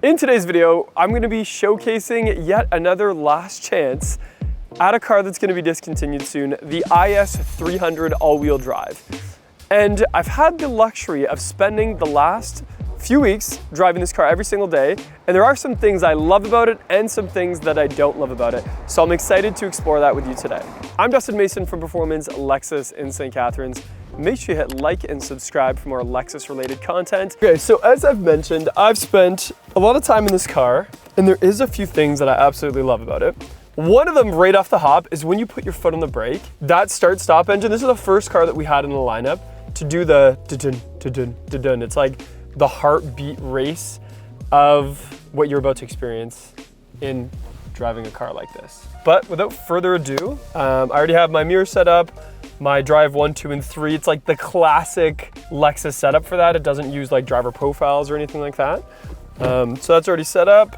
In today's video, I'm going to be showcasing yet another last chance at a car that's going to be discontinued soon, the IS300 all-wheel drive. And I've had the luxury of spending the last few weeks driving this car every single day, and there are some things I love about it and some things that I don't love about it. So I'm excited to explore that with you today. I'm Dustin Mason from Performance Lexus in St. Catharines. Make sure you hit like and subscribe for more Lexus related content. Okay, so as I've mentioned, I've spent a lot of time in this car, and there is a few things that I absolutely love about it. One of them right off the hop is when you put your foot on the brake, that start-stop engine. This is the first car that we had in the lineup to do the da-dun, da-dun, da-dun. It's like the heartbeat race of what you're about to experience in driving a car like this. But without further ado, I already have my mirror set up, my drive 1, 2, and 3. It's like the classic Lexus setup for that. It doesn't use like driver profiles or anything like that. So that's already set up.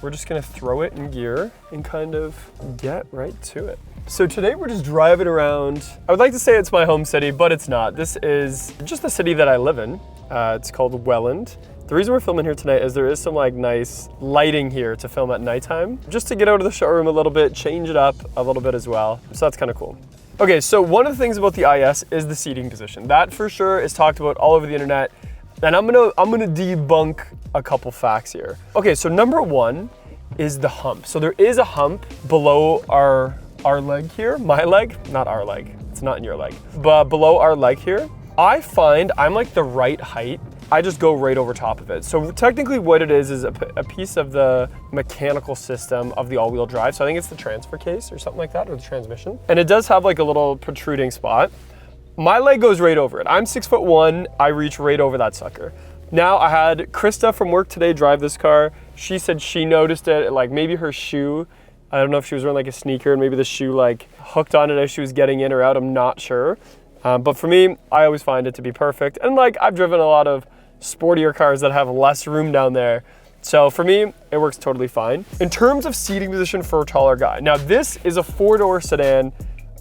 We're just gonna throw it in gear and kind of get right to it. So today we're just driving around. I would like to say it's my home city, but it's not. This is just the city that I live in. It's called Welland. The reason we're filming here tonight is there is some like nice lighting here to film at nighttime, just to get out of the showroom a little bit, change it up a little bit as well. So that's kind of cool. Okay, so one of the things about the IS is the seating position. That for sure is talked about all over the internet, and I'm gonna debunk a couple facts here. Okay, so number one is the hump. So there is a hump below our leg here, my leg, not our leg. It's not in your leg, but below our leg here. I find I'm like the right height. I just go right over top of it. So technically what it is a piece of the mechanical system of the all-wheel drive. So I think it's the transfer case or something like that, or the transmission. And it does have like a little protruding spot. My leg goes right over it. I'm 6'1", I reach right over that sucker. Now I had Krista from work today drive this car. She said she noticed it, like maybe her shoe, I don't know if she was wearing like a sneaker and maybe the shoe like hooked on it as she was getting in or out, I'm not sure. But for me, I always find it to be perfect. And like I've driven a lot of sportier cars that have less room down there. So for me, it works totally fine. In terms of seating position for a taller guy, now this is a 4-door sedan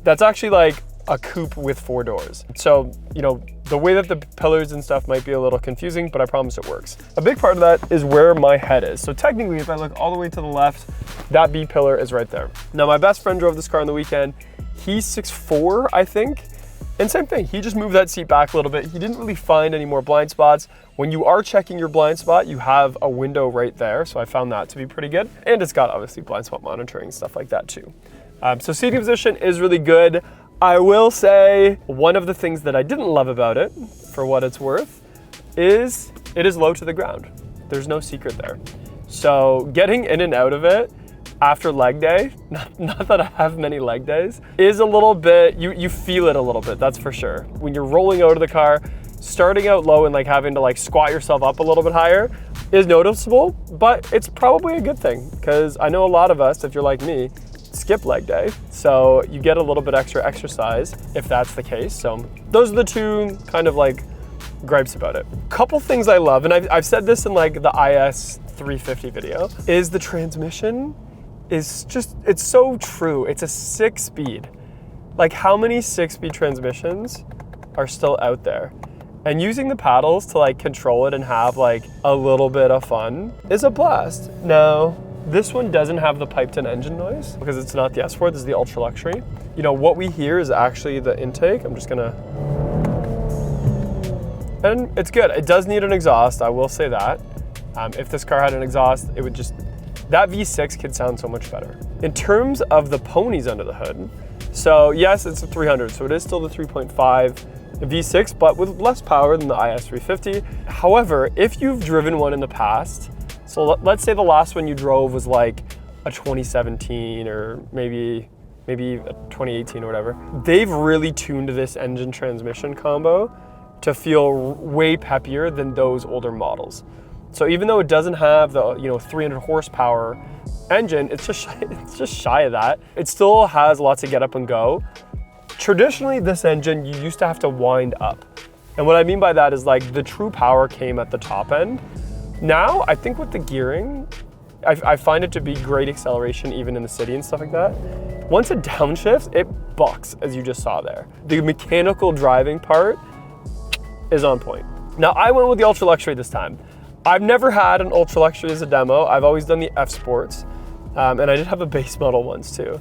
that's actually like a coupe with 4 doors. So, you know, the way that the pillars and stuff might be a little confusing, but I promise it works. A big part of that is where my head is. So technically, if I look all the way to the left, that B pillar is right there. Now, my best friend drove this car on the weekend. He's 6'4", I think. And same thing, he just moved that seat back a little bit. He didn't really find any more blind spots. When you are checking your blind spot, you have a window right there. So I found that to be pretty good. And it's got obviously blind spot monitoring and stuff like that too. So seating position is really good. I will say one of the things that I didn't love about it, for what it's worth, is it is low to the ground. There's no secret there. So getting in and out of it after leg day, not that I have many leg days, is a little bit, you feel it a little bit, that's for sure. When you're rolling out of the car, starting out low and like having to like squat yourself up a little bit higher is noticeable, but it's probably a good thing because I know a lot of us, if you're like me, skip leg day. So you get a little bit extra exercise if that's the case. So those are the two kind of like gripes about it. Couple things I love, and I've said this in like the IS350 video, is the transmission is just, it's so true. It's a 6-speed. Like how many 6-speed transmissions are still out there? And using the paddles to like control it and have like a little bit of fun is a blast. Now, this one doesn't have the piped-in engine noise because it's not the S4, this is the Ultra Luxury. You know, what we hear is actually the intake. I'm just gonna, and it's good. It does need an exhaust, I will say that. If this car had an exhaust, it would just, that V6 could sound so much better. In terms of the ponies under the hood, so yes, it's a 300, so it is still the 3.5 V6, but with less power than the IS350. However, if you've driven one in the past, so let's say the last one you drove was like a 2017 or maybe a 2018 or whatever, they've really tuned this engine transmission combo to feel way peppier than those older models. So even though it doesn't have the 300 horsepower engine, it's just shy of that. It still has lots of get up and go. Traditionally, this engine, you used to have to wind up. And what I mean by that is like the true power came at the top end. Now, I think with the gearing, I find it to be great acceleration even in the city and stuff like that. Once it downshifts, it bucks, as you just saw there. The mechanical driving part is on point. Now, I went with the Ultra Luxury this time. I've never had an Ultra Luxury as a demo. I've always done the F Sports, and I did have a base model ones too.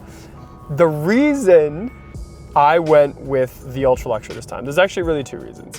The reason I went with the Ultra Luxury this time, there's actually really two reasons.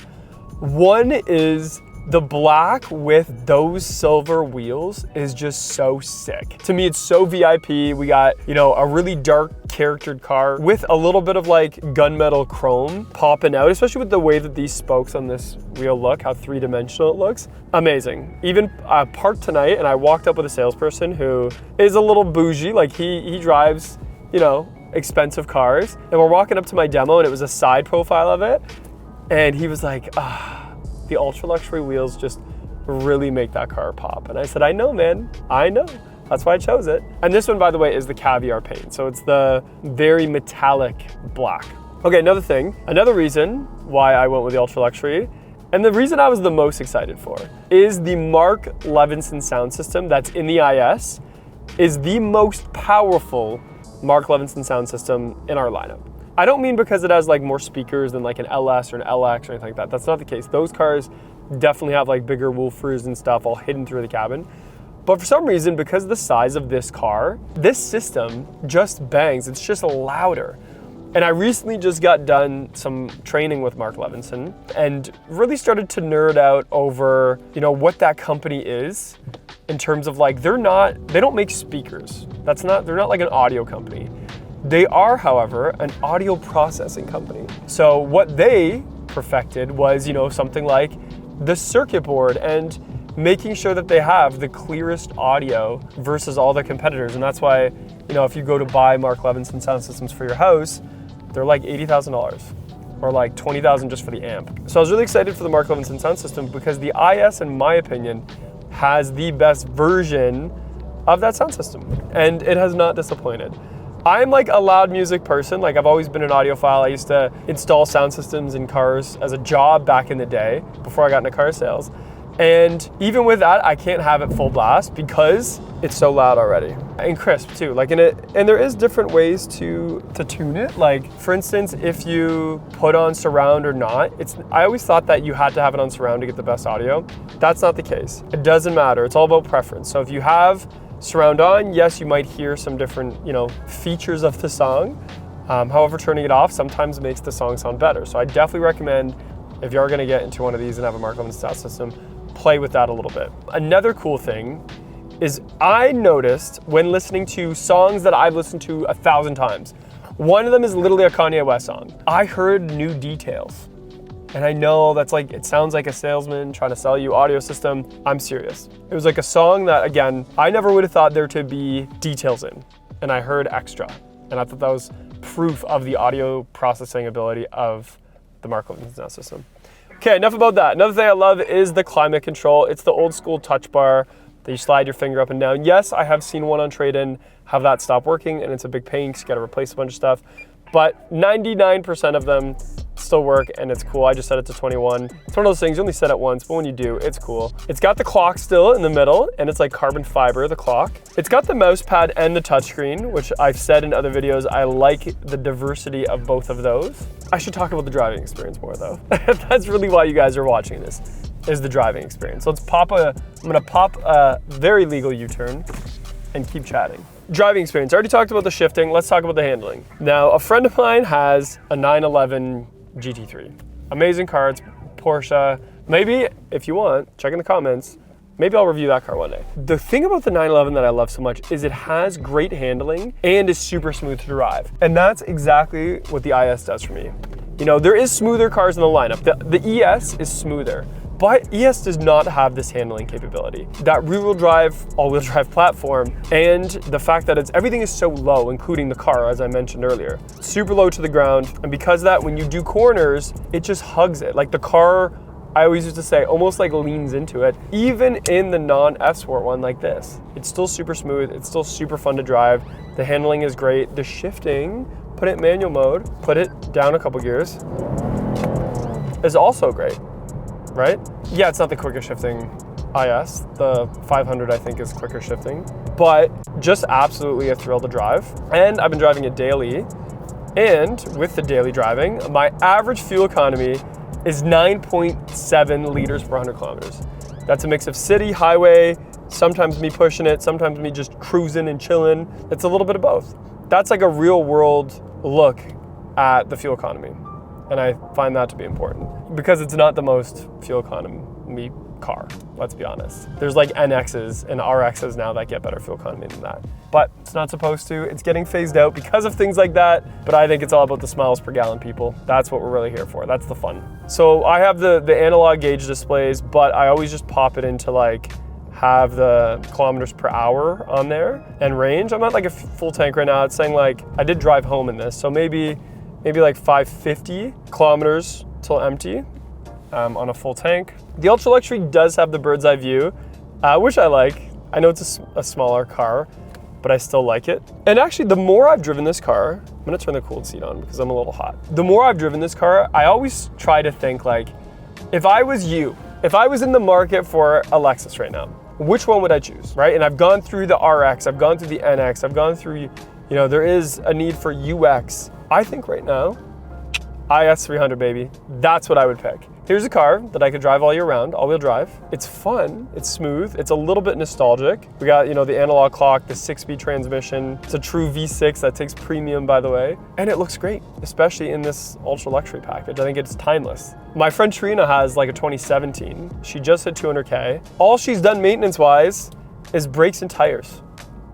One is the black with those silver wheels is just so sick. To me, it's so VIP. We got, you know, a really dark charactered car with a little bit of like gunmetal chrome popping out, especially with the way that these spokes on this wheel look, how three-dimensional it looks. Amazing. Even parked tonight and I walked up with a salesperson who is a little bougie. Like he drives, you know, expensive cars. And we're walking up to my demo and it was a side profile of it. And he was like, the Ultra Luxury wheels just really make that car pop. And I said, I know, man, I know. That's why I chose it. And this one, by the way, is the caviar paint. So it's the very metallic black. Okay, another reason why I went with the Ultra Luxury, and the reason I was the most excited for, is the Mark Levinson sound system that's in the IS is the most powerful Mark Levinson sound system in our lineup. I don't mean because it has like more speakers than like an LS or an LX or anything like that. That's not the case. Those cars definitely have like bigger woofers and stuff all hidden through the cabin. But for some reason, because of the size of this car, this system just bangs. It's just louder. And I recently just got done some training with Mark Levinson and really started to nerd out over, you know, what that company is in terms of like, they don't make speakers. They're not like an audio company. They are, however, an audio processing company. So what they perfected was, you know, something like the circuit board and making sure that they have the clearest audio versus all their competitors. And that's why, you know, if you go to buy Mark Levinson sound systems for your house, they're like $80,000 or like $20,000 just for the amp. So I was really excited for the Mark Levinson sound system because the IS, in my opinion, has the best version of that sound system. And it has not disappointed. I'm like a loud music person. Like I've always been an audiophile. I used to install sound systems in cars as a job back in the day before I got into car sales. And even with that, I can't have it full blast because it's so loud already. And crisp too. Like and there is different ways to tune it. Like for instance, if you put on surround or not, I always thought that you had to have it on surround to get the best audio. That's not the case. It doesn't matter. It's all about preference. So if you have surround on, yes, you might hear some different, you know, features of the song. However, turning it off sometimes makes the song sound better. So I definitely recommend, if you are gonna get into one of these and have a Mark Levinson sound system, play with that a little bit. Another cool thing is I noticed when listening to songs that I've listened to 1,000 times, one of them is literally a Kanye West song. I heard new details. And I know that's like, it sounds like a salesman trying to sell you audio system. I'm serious. It was like a song that, again, I never would have thought there to be details in. And I heard extra. And I thought that was proof of the audio processing ability of the Mark Levinson sound system. Okay, enough about that. Another thing I love is the climate control. It's the old school touch bar that you slide your finger up and down. Yes, I have seen one on trade-in have that stop working, and it's a big pain because you gotta replace a bunch of stuff. But 99% of them still work and it's cool. I just set it to 21. It's one of those things you only set it once, but when you do, it's cool. It's got the clock still in the middle and it's like carbon fiber, the clock. It's got the mouse pad and the touchscreen, which I've said in other videos, I like the diversity of both of those. I should talk about the driving experience more though. That's really why you guys are watching this, is the driving experience. So I'm gonna pop a very legal U-turn and keep chatting. Driving experience, I already talked about the shifting, let's talk about the handling. Now, a friend of mine has a 911 GT3. Amazing car, it's Porsche. Maybe, if you want, check in the comments, maybe I'll review that car one day. The thing about the 911 that I love so much is it has great handling and is super smooth to drive. And that's exactly what the IS does for me. You know, there is smoother cars in the lineup. The ES is smoother. But ES does not have this handling capability. That rear-wheel drive, all-wheel drive platform, and the fact that everything is so low, including the car, as I mentioned earlier. Super low to the ground, and because of that, when you do corners, it just hugs it. Like the car, I always used to say, almost like leans into it. Even in the non-F Sport one like this, it's still super smooth, it's still super fun to drive. The handling is great. The shifting, put it in manual mode, put it down a couple gears, is also great. Right? Yeah, it's not the quicker shifting IS. The 500 I think is quicker shifting, but just absolutely a thrill to drive. And I've been driving it daily. And with the daily driving, my average fuel economy is 9.7 liters per 100 kilometers. That's a mix of city, highway, sometimes me pushing it, sometimes me just cruising and chilling. It's a little bit of both. That's like a real world look at the fuel economy. And I find that to be important because it's not the most fuel economy car, let's be honest. There's like NXs and RXs now that get better fuel economy than that. But it's not supposed to. It's getting phased out because of things like that. But I think it's all about the miles per gallon, people. That's what we're really here for. That's the fun. So I have the analog gauge displays, but I always just pop it into like have the kilometers per hour on there and range. I'm at like a full tank right now. It's saying like, I did drive home in this. So maybe like 550 kilometers till empty on a full tank. The Ultra Luxury does have the bird's eye view, which I like. I know it's a smaller car, but I still like it. And actually, the more I've driven this car, I'm gonna turn the cooled seat on because I'm a little hot. The more I've driven this car, I always try to think like, if I was you, if I was in the market for a Lexus right now, which one would I choose, right? And I've gone through the RX, I've gone through the NX, I've gone through, there is a need for UX. I think right now, IS300, baby. That's what I would pick. Here's a car that I could drive all year round, all-wheel drive. It's fun, it's smooth, it's a little bit nostalgic. We got, the analog clock, the 6-speed transmission. It's a true V6 that takes premium, by the way. And it looks great, especially in this ultra luxury package. I think it's timeless. My friend Trina has like a 2017. She just hit 200K. All she's done maintenance-wise is brakes and tires.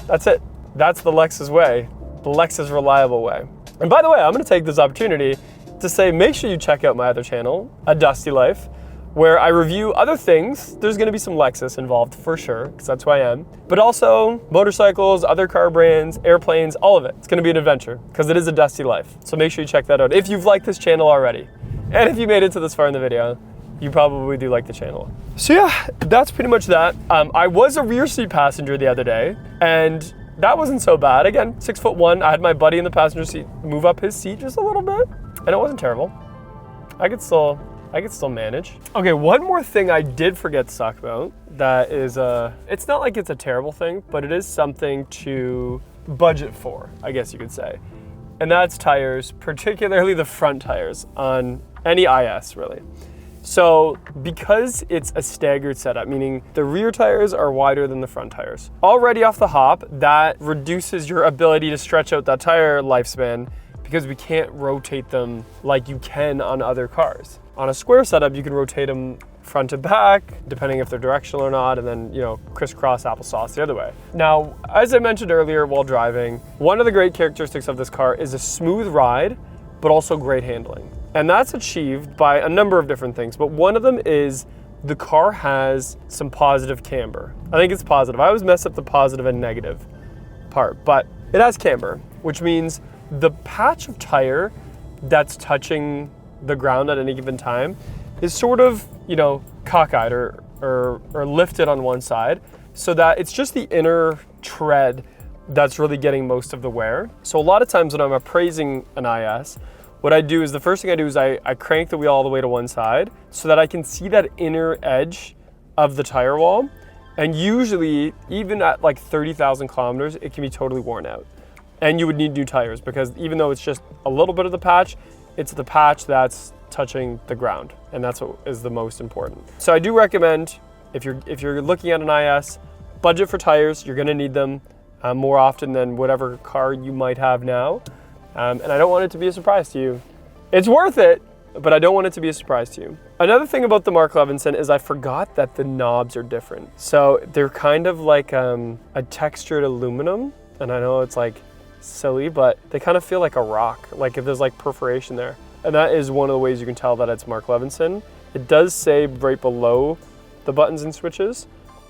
That's it. That's the Lexus way, the Lexus reliable way. And by the way, I'm gonna take this opportunity to say, make sure you check out my other channel, A Dusty Life, where I review other things. There's gonna be some Lexus involved for sure, because that's who I am. But also motorcycles, other car brands, airplanes, all of it. It's gonna be an adventure, because it is a dusty life. So make sure you check that out if you've liked this channel already. And if you made it to this far in the video, you probably do like the channel. So yeah, that's pretty much that. I was a rear seat passenger the other day, and that wasn't so bad. Again, 6'1", I had my buddy in the passenger seat move up his seat just a little bit, and it wasn't terrible. I could still manage. Okay, one more thing I did forget to talk about that is, it's not like it's a terrible thing, but it is something to budget for, I guess you could say. And that's tires, particularly the front tires on any IS really. So because it's a staggered setup, meaning the rear tires are wider than the front tires, already off the hop, that reduces your ability to stretch out that tire lifespan because we can't rotate them like you can on other cars. On a square setup, you can rotate them front to back, depending if they're directional or not, and then, crisscross applesauce the other way. Now, as I mentioned earlier while driving, one of the great characteristics of this car is a smooth ride, but also great handling. And that's achieved by a number of different things, but one of them is the car has some positive camber. I think it's positive. I always mess up the positive and negative part, but it has camber, which means the patch of tire that's touching the ground at any given time is sort of, cockeyed or lifted on one side, so that it's just the inner tread that's really getting most of the wear. So a lot of times when I'm appraising an IS, what I do is the first thing I do is I crank the wheel all the way to one side so that I can see that inner edge of the tire wall. And usually, even at like 30,000 kilometers, it can be totally worn out. And you would need new tires because even though it's just a little bit of the patch, it's the patch that's touching the ground. And that's what is the most important. So I do recommend, if you're looking at an IS, budget for tires. You're gonna need them more often than whatever car you might have now. And I don't want it to be a surprise to you. It's worth it, but I don't want it to be a surprise to you. Another thing about the Mark Levinson is I forgot that the knobs are different. So they're kind of like a textured aluminum. And I know it's like silly, but they kind of feel like a rock, like if there's like perforation there. And that is one of the ways you can tell that it's Mark Levinson. It does say right below the buttons and switches.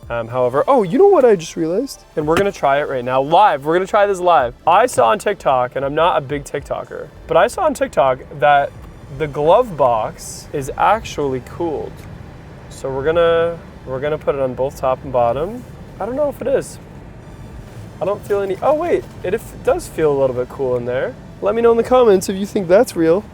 However, oh, you know what I just realized? And we're gonna try it right now, live. We're gonna try this live. I saw on TikTok, and I'm not a big TikToker, but I saw on TikTok that the glove box is actually cooled. So we're gonna put it on both top and bottom. I don't know if it is. I don't feel any, oh wait, it does feel a little bit cool in there. Let me know in the comments if you think that's real.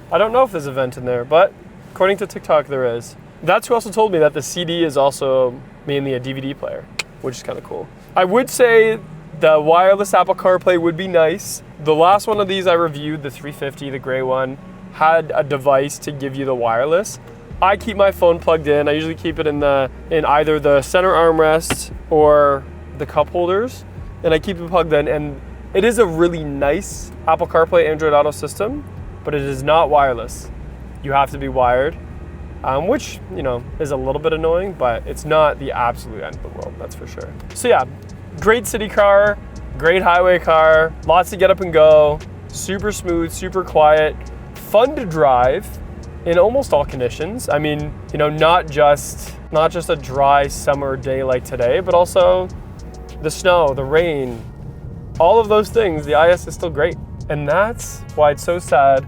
I don't know if there's a vent in there, but according to TikTok, there is. That's who also told me that the CD is also mainly a DVD player, which is kind of cool. I would say the wireless Apple CarPlay would be nice. The last one of these I reviewed, the 350, the gray one, had a device to give you the wireless. I keep my phone plugged in. I usually keep it in either the center armrest or the cup holders, and I keep it plugged in. And it is a really nice Apple CarPlay Android Auto system, but it is not wireless. You have to be wired, which, you know, is a little bit annoying, but it's not the absolute end of the world, that's for sure. So yeah, great city car, great highway car, lots to get up and go, super smooth, super quiet, fun to drive in almost all conditions. I mean, you know, not just a dry summer day like today, but also the snow, the rain, all of those things. The IS is still great. And that's why it's so sad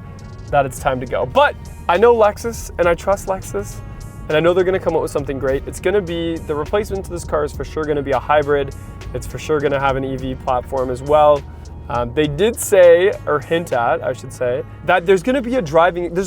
that it's time to go. But I know Lexus and I trust Lexus, and I know they're gonna come up with something great. It's gonna be, the replacement to this car is for sure gonna be a hybrid. It's for sure gonna have an EV platform as well. They did say, or hint at, I should say, that there's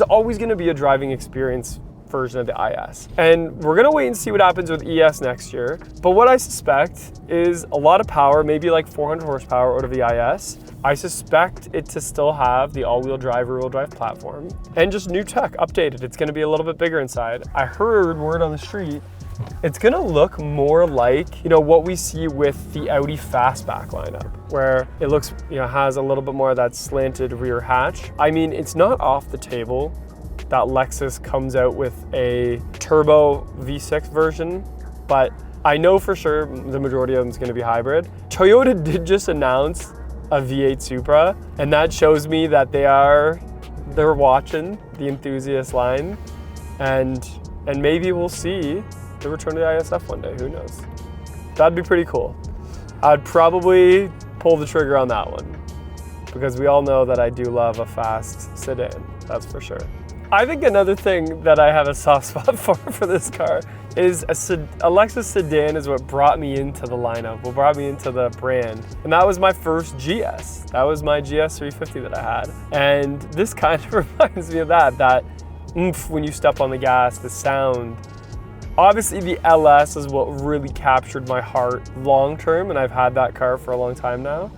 always gonna be a driving experience version of the IS. And we're gonna wait and see what happens with ES next year. But what I suspect is a lot of power, maybe like 400 horsepower out of the IS. I suspect it to still have the all-wheel drive, rear-wheel drive platform, and just new tech, updated. It's gonna be a little bit bigger inside. I heard word on the street, it's gonna look more like, you know, what we see with the Audi Fastback lineup, where it looks, you know, has a little bit more of that slanted rear hatch. I mean, it's not off the table that Lexus comes out with a turbo V6 version, but I know for sure the majority of them is gonna be hybrid. Toyota did just announce a V8 Supra, and that shows me that they're watching the enthusiast line, and maybe we'll see the return of the ISF one day, who knows? That'd be pretty cool. I'd probably pull the trigger on that one, because we all know that I do love a fast sedan, that's for sure. I think another thing that I have a soft spot for this car is a Lexus sedan is what brought me into the lineup, what brought me into the brand. And that was my first GS. That was my GS 350 that I had. And this kind of reminds me of that oomph when you step on the gas, the sound. Obviously the LS is what really captured my heart long term, and I've had that car for a long time now.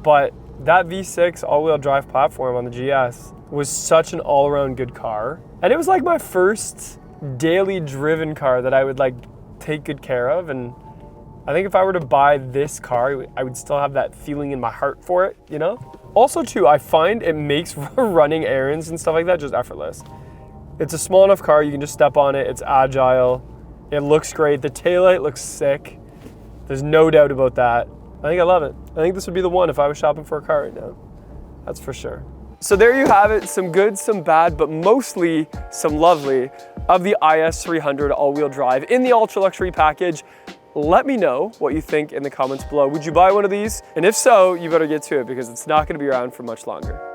But that V6 all-wheel drive platform on the GS was such an all-around good car. And it was like my first daily driven car that I would like take good care of. And I think if I were to buy this car, I would still have that feeling in my heart for it, you know? Also too, I find it makes running errands and stuff like that just effortless. It's a small enough car, you can just step on it, it's agile, it looks great, the taillight looks sick. There's no doubt about that. I think I love it. I think this would be the one if I was shopping for a car right now. That's for sure. So there you have it, some good, some bad, but mostly some lovely of the IS300 all-wheel drive in the ultra luxury package. Let me know what you think in the comments below. Would you buy one of these? And if so, you better get to it because it's not gonna be around for much longer.